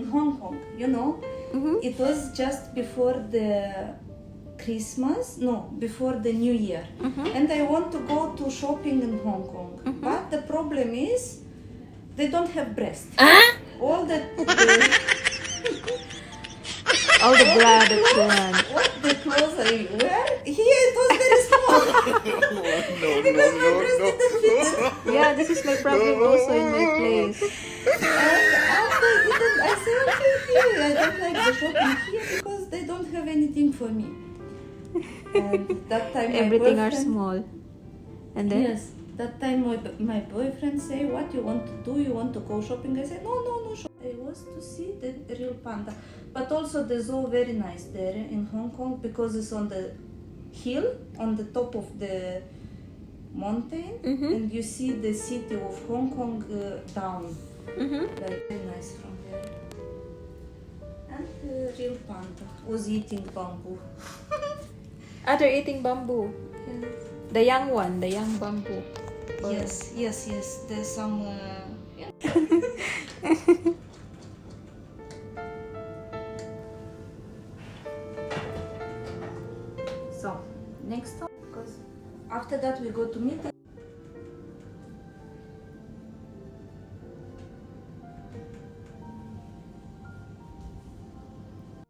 Hong Kong, you know. It was just before the Christmas, no, before the New Year. And I want to go to shopping in Hong Kong. But the problem is, they don't have breast. All the All the bra that you want. what the clothes I wear, here it was very small. Because my breast didn't fit. Yeah, this is my problem also in my place. And after I said, okay, here, I don't like the shopping here because they don't have anything for me. And that time my Everything are boyfriend- small. And then Yes, that time my boyfriend say, what you want to do? You want to go shopping? I said, no, I was to see the real panda. But also the zoo very nice there in Hong Kong because it's on the hill, on the top of the mountain. And you see the city of Hong Kong down. Like very nice from there. And the real panda was eating bamboo. they're eating bamboo. Yes. The young one, the young bamboo. Or- Yes. There's some. So next stop, because after that we go to meeting.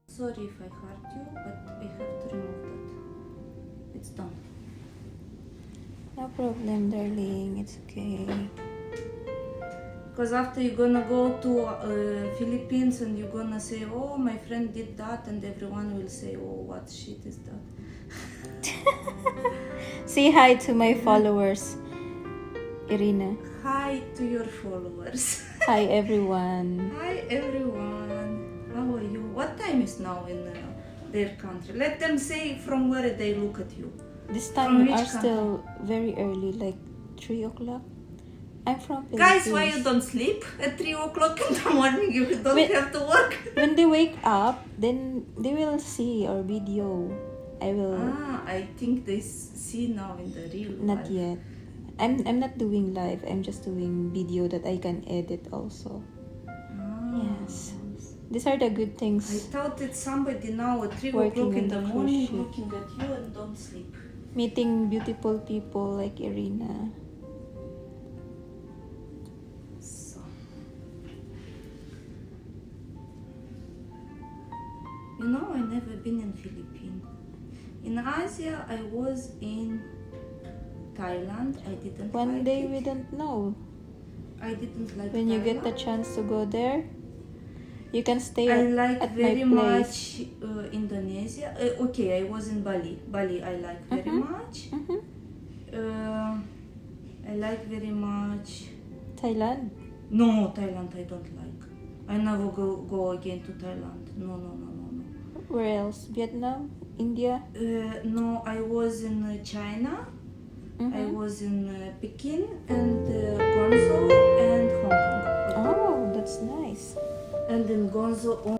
Sorry if I hurt you, but I have to remove that. It's done. No problem, darling. It's okay. Because after you're gonna go to Philippines and you're gonna say, oh, my friend did that, and everyone will say, oh, what shit is that? Say hi to my followers, Irina. Hi to your followers. Hi, everyone. Hi everyone. How are you? What time is now in their country? Let them say from where they look at you. This From time we which are still very early, like 3 o'clock. I'm from Philippines. Guys, why you don't sleep at 3 o'clock in the morning? You don't Wait. have to work. When they wake up, then they will see our video. I will I think they see now in the real not life. yet. I'm not doing live. I'm just doing video that I can edit also. Yes. These are the good I things. thought it's somebody now at 3 Working o'clock in on the the cruise morning ship. looking at you and don't sleep. Meeting beautiful people like Irina. So. You know, I never been in Philippines. In Asia, I was in Thailand. I didn't One like day it. we don't know. I didn't like When you get the Thailand. chance to go there, you can stay I at, like at very my much place. Indonesia. Okay, I was in Bali. Bali I like very much. I like very much. Thailand. No, Thailand I don't like. I never go again to Thailand. No. Where else? Vietnam? India? No, I was in China. I was in Peking and Guangzhou and Hong Kong. Oh, that's nice. And in Guangzhou.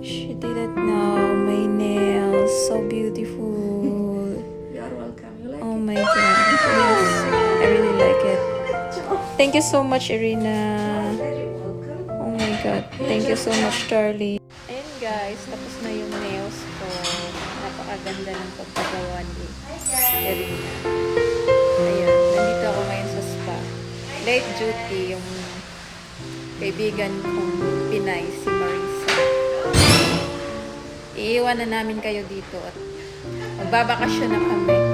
She did it now. My nails, so beautiful. You are welcome. You like Oh my god. Yes, I really like it. Thank you so much, Irina. Very welcome. Oh my god. Thank you so much, Charlie. Ayun guys, tapos na yung nails ko. Napakaganda ng pagpagawa ni Irina. Ayan, nandito ako ngayon sa spa. Late duty yung kaibigan kong Pinay, si Marisa. Iiwan na namin kayo dito at magbabakasyon na kami.